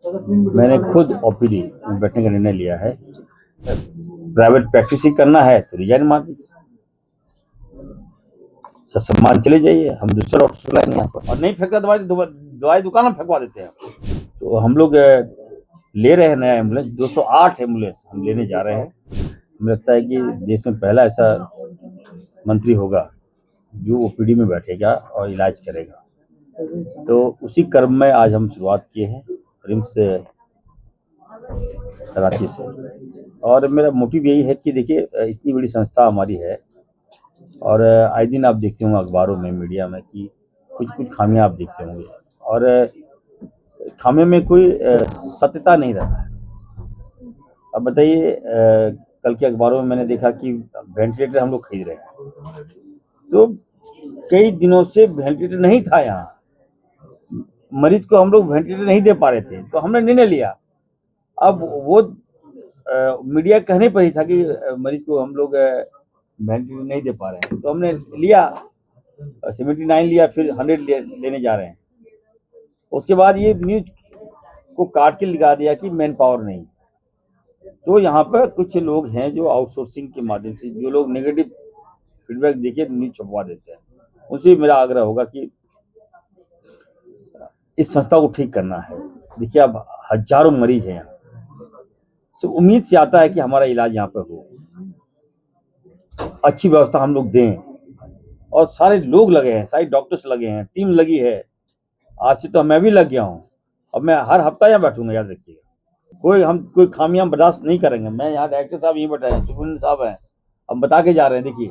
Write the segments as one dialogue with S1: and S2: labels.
S1: मैंने खुद ओपीडी में बैठने का निर्णय लिया है। प्राइवेट प्रैक्टिस ही करना है तो रिजाइन मार दीजिए, सम्मान चले जाइए, हम दूसरा डॉक्टर लाएंगे यहाँ पर। और नहीं फेंकता दवाई तो दवाई दुकान में फेंकवा देते हैं। तो हम लोग ले रहे हैं नया एम्बुलेंस, 208 एम्बुलेंस हम लेने जा रहे हैं। हमें लगता है कि देश में पहला ऐसा मंत्री होगा जो ओपीडी में बैठेगा और इलाज करेगा। तो उसी क्रम में आज हम शुरुआत किए हैं रिम्स कराची से। और मेरा मोटिव यही है कि देखिए, इतनी बड़ी संस्था हमारी है और आए दिन आप देखते होंगे अखबारों में, मीडिया में कि कुछ खामियां आप देखते होंगे और खामियों में कोई सत्यता नहीं रहता है। अब बताइए, कल के अखबारों में मैंने देखा कि वेंटिलेटर हम लोग खरीद रहे हैं, तो कई दिनों से वेंटिलेटर नहीं था यहाँ, मरीज को हम लोग वेंटिलेटर नहीं दे पा रहे थे, तो हमने निर्णय लिया। अब वो मीडिया कहने पर ही था कि मरीज को हम लोग वेंटिलेटर नहीं दे पा रहे हैं, तो हमने लिया 79 लिया, फिर 100 लेने जा रहे हैं। उसके बाद ये न्यूज को काट के लिखा दिया कि मैन पावर नहीं। तो यहाँ पर कुछ लोग हैं जो आउटसोर्सिंग के माध्यम से, जो लोग नेगेटिव फीडबैक देके न्यूज छपवा देते हैं, उनसे मेरा आग्रह होगा कि इस संस्था को ठीक करना है। देखिए, अब हजारों मरीज हैं यहाँ, सब उम्मीद से आता है कि हमारा इलाज यहाँ पर हो, अच्छी व्यवस्था हम लोग दें, और सारे लोग लगे हैं, सारे डॉक्टर्स लगे हैं, टीम लगी है। आज से तो मैं भी लग गया हूँ, अब मैं हर हफ्ता यहाँ बैठूंगा, याद रखिएगा। कोई खामियां बर्दाश्त नहीं करेंगे। मैं यहाँ डायरेक्टर साहब यहीं बैठे हैं, सुपरिटेंडेंट साहब हैं, हम बता के जा रहे हैं। देखिए,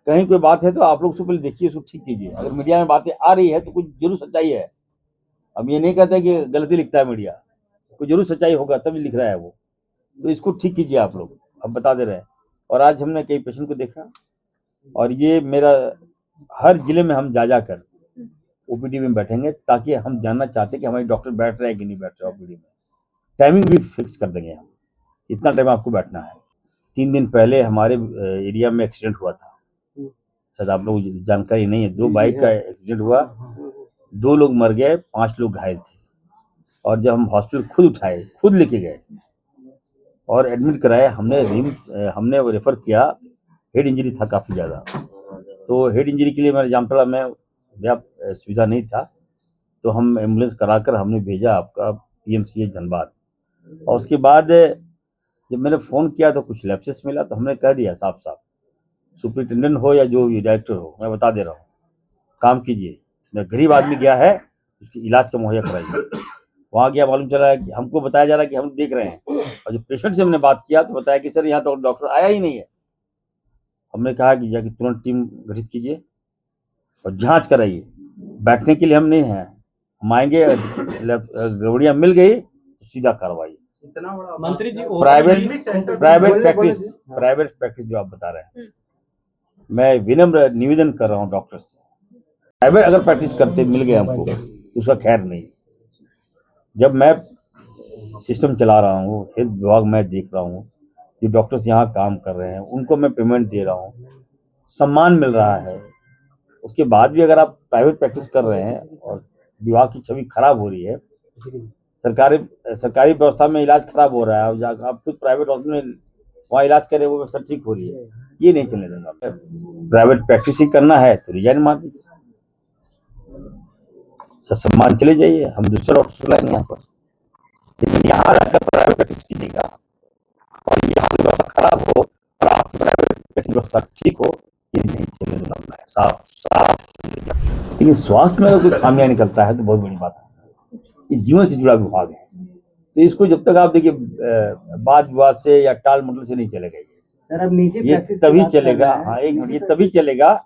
S1: कहीं कोई बात है तो आप लोग उसको पहले देखिए, उसको ठीक कीजिए। अगर मीडिया में बातें आ रही है तो कुछ जरूर सच्चाई है। हम ये नहीं कहते कि गलती लिखता है मीडिया, कोई जरूर सच्चाई होगा तभी लिख रहा है वो, तो इसको ठीक कीजिए आप लोग, हम बता दे रहे हैं। और आज हमने कई पेशेंट को देखा, और ये मेरा हर जिले में हम जा कर ओपीडी में बैठेंगे, ताकि हम जानना चाहते हैं कि हमारे डॉक्टर बैठ रहे हैं कि नहीं बैठ रहे ओपीडी में। टाइमिंग भी फिक्स कर देंगे हम, इतना टाइम आपको बैठना है। 3 दिन पहले हमारे एरिया में एक्सीडेंट हुआ था, शायद आप लोग जानकारी नहीं है। 2 बाइक का एक्सीडेंट हुआ, 2 लोग मर गए, 5 लोग घायल थे। और जब हम हॉस्पिटल खुद उठाए, खुद लेके गए और एडमिट कराए, हमने रेफर किया। हेड इंजरी था काफ़ी ज़्यादा, तो हेड इंजरी के लिए मेरे जामतड़ा में पर्याप्त सुविधा नहीं था, तो हम एम्बुलेंस कराकर हमने भेजा आपका PMCH धनबाद। और उसके बाद जब मैंने फ़ोन किया तो कुछ लैप्सेस मिला, तो हमने कह दिया साफ साफ, सुपरिटेंडेंट हो या जो भी डायरेक्टर हो, मैं बता दे रहा हूँ, काम कीजिए। मैं गरीब आदमी गया है, उसकी इलाज का मुहैया कराइए। वहाँ गया, मालूम चला कि हमको बताया जा रहा है कि हम देख रहे हैं, और जो पेशेंट से हमने बात किया तो बताया कि सर यहाँ डॉक्टर आया ही नहीं है। हमने कहा कि जाके तुरंत टीम गठित कीजिए और जांच कराइए। बैठने के लिए हम नहीं हैं, हम आएंगे, गड़बड़ियाँ मिल गई तो सीधा कार्रवाई।
S2: इतना बड़ा मंत्री जी,
S1: प्राइवेट प्रैक्टिस जो आप बता रहे हैं, मैं विनम्र निवेदन कर रहा हूँ डॉक्टर से, प्राइवेट अगर प्रैक्टिस करते मिल गए हमको तो उसका खैर नहीं। जब मैं सिस्टम चला रहा हूँ, हेल्थ विभाग मैं देख रहा हूँ, जो डॉक्टर्स यहाँ काम कर रहे हैं उनको मैं पेमेंट दे रहा हूँ, सम्मान मिल रहा है, उसके बाद भी अगर आप प्राइवेट प्रैक्टिस कर रहे हैं और विभाग की छवि खराब हो रही है, सरकारी व्यवस्था में इलाज खराब हो रहा है, आप खुद प्राइवेट हॉस्पिटल में वहाँ इलाज करें, वो व्यवस्था ठीक हो रही है, ये नहीं चलने दूंगा। प्राइवेट प्रैक्टिस ही करना है तो रिजाइन मार दीजिए, सम्मान चले जाइए, हम दूसरा डॉक्टर लाएंगे यहाँ पर। लेकिन यहाँ रहकर प्राइवेट प्रैक्टिस कीजिएगा और यहाँ की व्यवस्था खराब हो और आपकी प्राइवेट प्रैक्टिस व्यवस्था ठीक हो, ये नहीं चलने दूंगा। साफ साफ। लेकिन स्वास्थ्य में अगर कोई खामियां निकलता है तो बहुत बड़ी बात है। ये जीवन से जुड़ा विभाग है, तो इसको जब तक आप देखिए वाद विवाद से या टाल मटोल से नहीं चलेगा।
S2: सर, अब निजी
S1: ये तभी चलेगा, हाँ एक मिनट, ये तभी चलेगा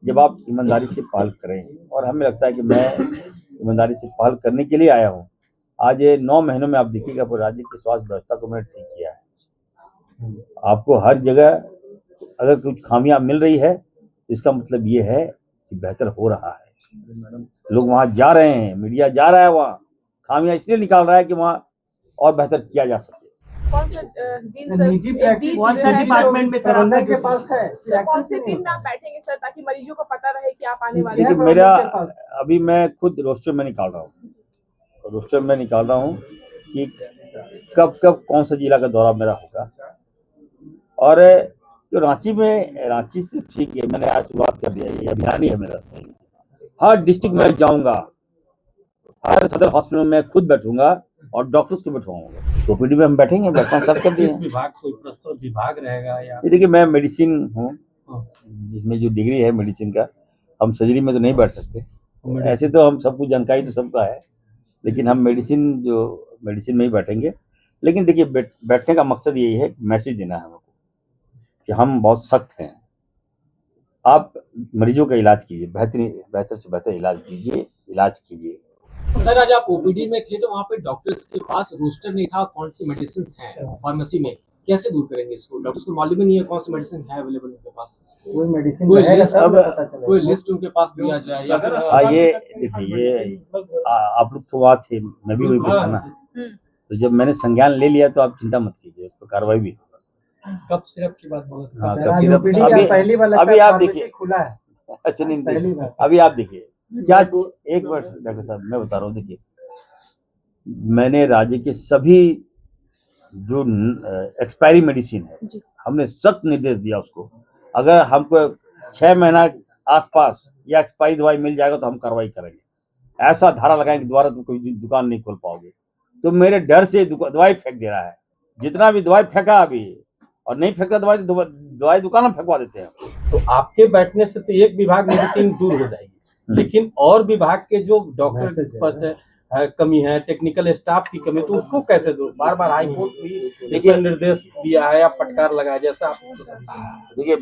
S1: जब आप ईमानदारी से पहल करें। और हमें लगता है कि मैं ईमानदारी से पहल करने के लिए आया हूँ। आज ये 9 महीनों में आप देखिएगा पूरे राज्य की स्वास्थ्य व्यवस्था को मैंने ठीक किया है। आपको हर जगह अगर कुछ खामियां मिल रही है तो इसका मतलब ये है कि बेहतर हो रहा है। लोग वहाँ जा रहे हैं, मीडिया जा रहा है, वहाँ खामियां इसलिए निकाल रहा है कि वहाँ और बेहतर किया जा सके।
S3: कौन सा निजी प्रैक्टिस
S2: कौन सा डिपार्टमेंट में
S3: प्रबंधन के पास है? कौन सी टीम में आप बैठेंगे सर, ताकि मरीजों को पता रहे कि आप आने वाले हैं?
S1: मेरा अभी मैं खुद रोस्टर में निकाल रहा हूँ, कि कब कब कौन सा जिला का दौरा मेरा होगा। और जो रांची से ठीक है, मैंने आज शुरुआत कर दिया, ये अभियान ही है मेरा। हर डिस्ट्रिक्ट में जाऊंगा, हर सदर हॉस्पिटल में मैं खुद बैठूंगा और डॉक्टर्स को बैठवाऊंगा। ओपीडी में हम बैठेंगे, बैठना स्टार्ट कर दिए।
S2: विभाग कोई प्रस्तुत विभाग रहेगा या
S1: ये देखिए, मैं मेडिसिन हूँ, जिसमें जो डिग्री है मेडिसिन का, हम सर्जरी में तो नहीं बैठ सकते। ऐसे तो हम सब कुछ जानकारी तो सबका है, लेकिन हम मेडिसिन में ही बैठेंगे। लेकिन देखिए, बैठने का मकसद यही है, मैसेज देना है हमको कि हम बहुत सख्त हैं। आप मरीजों का इलाज कीजिए, बेहतर से बेहतर इलाज कीजिए।
S4: सर, आज आप ओपीडी में थे तो वहाँ पे डॉक्टर्स के पास रोस्टर नहीं था कौन सी मेडिसिन हैं फार्मेसी में, कैसे दूर करेंगे इसको? डॉक्टर्स को मालूम ही नहीं है कौन सी मेडिसिन है अवेलेबल उनके पास।
S2: कोई मेडिसिन
S4: कोई लिस्ट उनके पास दिया जाए या फिर
S1: ये देखिए, ये आप लोग तो वहाँ थे, मैं भी वही पे था ना। तो जब मैंने संज्ञान ले लिया तो आप चिंता मत कीजिए, उस पर कार्रवाई भी होगा।
S4: कब सिरप की बात बोल रहे
S1: हाँ, कब सिरप अभी आप देखिए,
S2: खुला है।
S1: अच्छा नहीं, अभी आप देखिए क्या, एक मिनट डॉक्टर साहब, मैं बता रहा हूँ। देखिए, मैंने राज्य के सभी जो एक्सपायरी मेडिसिन है, हमने सख्त निर्देश दिया उसको, अगर हमको 6 महीना आसपास या एक्सपायरी दवाई मिल जाएगा तो हम कार्रवाई करेंगे। ऐसा धारा लगाएंगे कि दोबारा तुम कोई दुकान नहीं खोल पाओगे। तो मेरे डर से दवाई फेंक दे रहा है, जितना भी दवाई फेंका अभी, और नहीं फेंकता दवाई तो दवाई दुकान में फेंकवा देते हैं।
S2: तो आपके बैठने से तो एक विभाग मेडिसिन दूर हो जाएगी, लेकिन और विभाग के जो डॉक्टर कमी है, टेक्निकल स्टाफ की कमी, तो उसको कैसे दो? बार बार हाई कोर्ट भी देखिए निर्देश दिया है या फटकार लगाया, जैसा आप
S1: देखिए,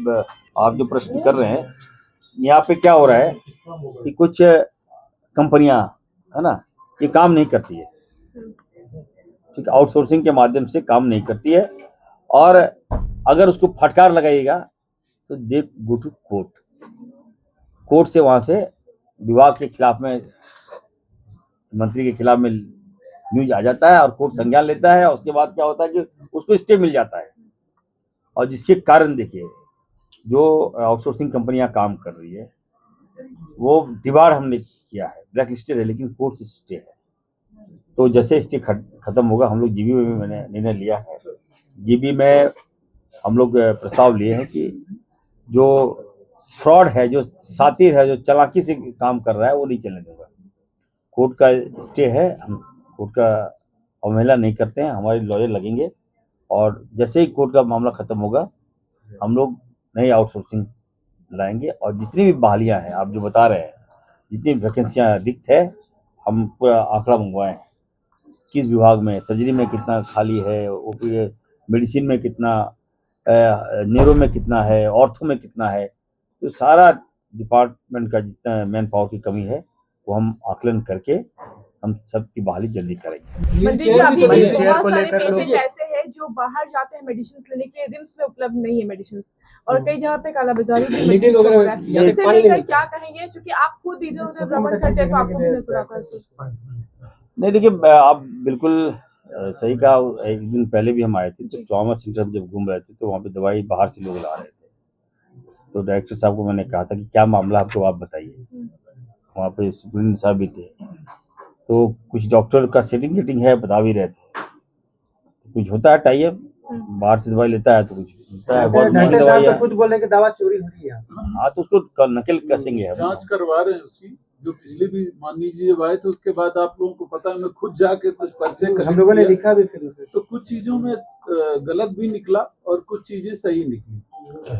S1: आप जो प्रश्न कर रहे हैं, यहाँ पे क्या हो रहा है कि कुछ कंपनियां है ना, ये काम नहीं करती है, ठीक, आउटसोर्सिंग के माध्यम से काम नहीं करती है। और अगर उसको फटकार लगाइएगा तो देख गो टू कोर्ट से, वहां से विभाग के खिलाफ में, मंत्री के खिलाफ में न्यूज आ जाता है और कोर्ट संज्ञान लेता है। और उसके बाद क्या होता है कि उसको स्टे मिल जाता है, और जिसके कारण देखिए, जो आउटसोर्सिंग कंपनियां काम कर रही है वो डिबार हमने किया है, ब्लैक लिस्टेड है, लेकिन कोर्ट से स्टे है। तो जैसे स्टे खत्म होगा, हम लोग जीबी में भी मैंने निर्णय लिया है। जीबी में हम लोग प्रस्ताव लिए हैं कि जो फ्रॉड है, जो सातिर है, जो चालाकी से काम कर रहा है, वो नहीं चलने दूंगा। कोर्ट का स्टे है, हम कोर्ट का अवहेलना नहीं करते हैं, हमारे लॉयर लगेंगे, और जैसे ही कोर्ट का मामला खत्म होगा, हम लोग नई आउटसोर्सिंग लाएंगे। और जितनी भी बहालियां हैं, आप जो बता रहे हैं, जितनी वैकेंसियां रिक्त है, हम पूरा आंकड़ा मंगवाए हैं, किस विभाग में, सर्जरी में कितना खाली है, ओपी मेडिसिन में कितना, न्यूरो में कितना है, ऑर्थो में कितना है। तो सारा डिपार्टमेंट का जितना मैन पावर की कमी है वो हम आकलन करके हम सबकी बहाली जल्दी करेंगे।
S3: मंत्री जी, अभी भी बहुत सारे पेशेंट ऐसे हैं जो बाहर जाते हैं मेडिसिन लेने के लिए, रिम्स में उपलब्ध नहीं है मेडिसिन, और कई जगह पे कालाबाजारी भी मेडिसिन हो रहा है। इससे लेकर क्या कहेंगे, क्योंकि आप खुद इधर उधर भ्रमण करते हैं तो आपको भी नजर आता है।
S1: नहीं, देखिए, आप बिल्कुल सही कहा। एक दिन पहले भी हम आए थे, तो ट्रॉमा सेंटर जब घूम रहे थे तो वहाँ पे दवाई बाहर से लोग ला रहे थे। तो डायरेक्टर साहब को मैंने कहा था कि क्या मामला हमको आप बताइए। वहाँ पे सुप्रीम साहब भी थे, तो कुछ डॉक्टर का सेटिंग है, बता भी रहे थे। तो कुछ होता है टाइप, बाहर से दवाई लेता है तो कुछ होता है, बहुत महंगी दवाई है।
S2: खुद बोले कि दवा चोरी हो रही है।
S1: हाँ, तो उसको नकल कसेंगे हम।
S5: जांच करवा रहे हैं उसकी, जो पिछले भी मान लीजिए जब आए थे, उसके बाद आप लोगों को पता है, मैं खुद जाके कुछ पर्चे
S2: हम लोगों ने लिखा भी फिर उसे।
S5: तो कुछ चीजों में गलत भी निकला और कुछ चीजें सही निकली।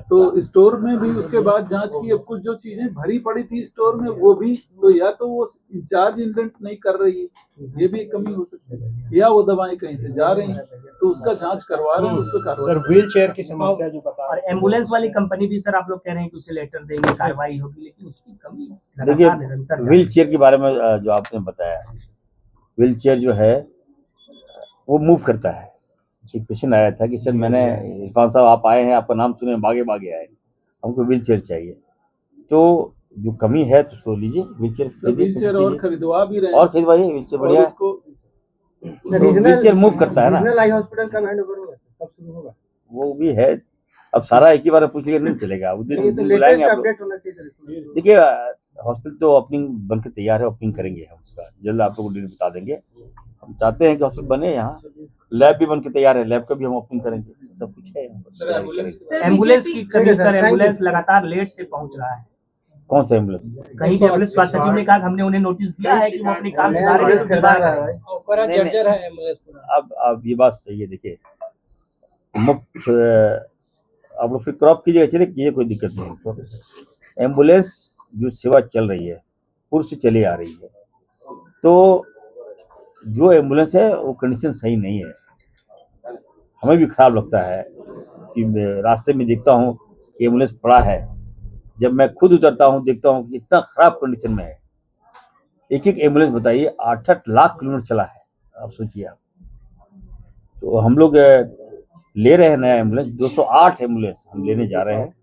S5: तो स्टोर में भी उसके बाद जांच की, अब कुछ जो चीजें भरी पड़ी थी स्टोर में वो भी, तो या तो वो इंचार्ज इंडेंट नहीं कर रही है, ये भी कमी हो सकती है, या वो दवाएं कहीं से जा रही हैं, तो उसका जांच करवा रहे हैं, उस पर कार्रवाई।
S2: व्हील चेयर की समस्या जो बता,
S6: और एम्बुलेंस वाली कंपनी भी सर आप लोग कह रहे हैं कि उसे लेटर देंगे, कार्रवाई होगी, लेकिन उसकी कमी
S1: देखिए, व्हील चेयर के बारे में जो आपने बताया, व्हील चेयर जो है वो मूव करता है। एक पेशेंट आया था कि सर, मैंने, इरफान साहब आप आए हैं, आपका नाम सुने, भागे आए, हमको व्हील चेयर चाहिए। तो जो कमी है तो उसको लीजिए, व्हील चेयर
S5: और खरीदवा भी रहे हैं,
S1: और खरीदवाइए, व्हील चेयर बढ़िया है। व्हील चेयर मूव करता है ना।
S2: रीजनल आई हॉस्पिटल का हैंडओवर होगा, कब शुरू होगा?
S1: वो भी है, अब सारा एक ही बार पूछ लिया नहीं चलेगा, उस दिन बुलाएंगे आप लोग। देखिए, हॉस्पिटल तो ओपनिंग बनकर तैयार है, ओपनिंग करेंगे हम, उसका जल्द आप लोग को डेट बता देंगे। हम चाहते हैं कि हॉस्पिटल बने, यहाँ लैब भी बन के तैयार है, लैब का भी हम ओपनिंग करेंगे, सब कुछ है यहाँ पर, तैयारी करेंगे।
S3: सर,
S6: एम्बुलेंस
S3: बीजेपी
S6: की कमी सर, एम्बुलेंस लगातार लेट से पहुंच रहा है।
S1: कौन सा एम्बुलेंस?
S6: कहीं भी एम्बुलेंस स्वास्थ्य सचिव ने कहा कि हमने उन्हें नोटिस दिया है कि वो अपनी काम सुधार
S1: नहीं, अब ये बात सही है। देखिए, मुफ्त आप लोग फिर क्रॉप कीजिएगा, चलिए कीजिए, कोई दिक्कत नहीं। एम्बुलेंस जो सेवा चल रही है पूर्व से चली आ रही है, तो जो एम्बुलेंस है वो कंडीशन सही नहीं है। हमें भी खराब लगता है कि रास्ते में देखता हूँ कि एम्बुलेंस पड़ा है, जब मैं खुद उतरता हूँ देखता हूँ कि इतना खराब कंडीशन में है। एक एक एम्बुलेंस बताइए 8-8 लाख किलोमीटर चला है, आप सोचिए आप। तो हम लोग ले रहे हैं नया एम्बुलेंस, 208 एम्बुलेंस हम लेने जा रहे हैं,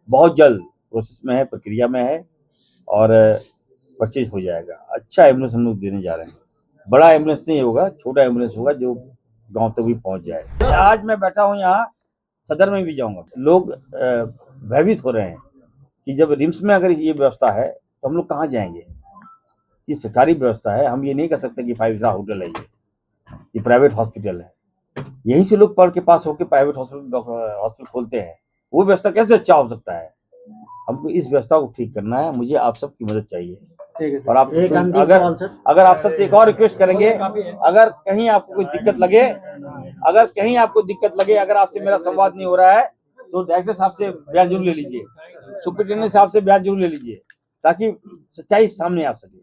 S1: बहुत जल्द प्रोसेस में है, प्रक्रिया में है और परचेज हो जाएगा। अच्छा एम्बुलेंस हम लोग देने जा रहे हैं, बड़ा एम्बुलेंस नहीं होगा, छोटा एम्बुलेंस होगा जो गांव तक भी पहुंच जाए। आज मैं बैठा हूं यहाँ, सदर में भी जाऊंगा, लोग भयभीत हो रहे हैं कि जब रिम्स में अगर ये व्यवस्था है तो हम लोग कहाँ जाएंगे। ये सरकारी व्यवस्था है, हम ये नहीं कह सकते कि 5 स्टार होटल है, ये प्राइवेट हॉस्पिटल है। यहीं से लोग पढ़ के पास होकर प्राइवेट हॉस्पिटल खोलते हैं, वो व्यवस्था कैसे अच्छा हो सकता है। हमको इस व्यवस्था को ठीक करना है, मुझे आप सबकी मदद चाहिए। और आप अगर आप सबसे एक और रिक्वेस्ट करेंगे, अगर कहीं आपको कोई दिक्कत लगे, अगर आपसे मेरा संवाद नहीं हो रहा है तो डायरेक्टर साहब से बयान जरूर ले लीजिए, सुपरिटेंडेंट साहब से बयान जरूर ले लीजिए, ताकि सच्चाई सामने आ सके।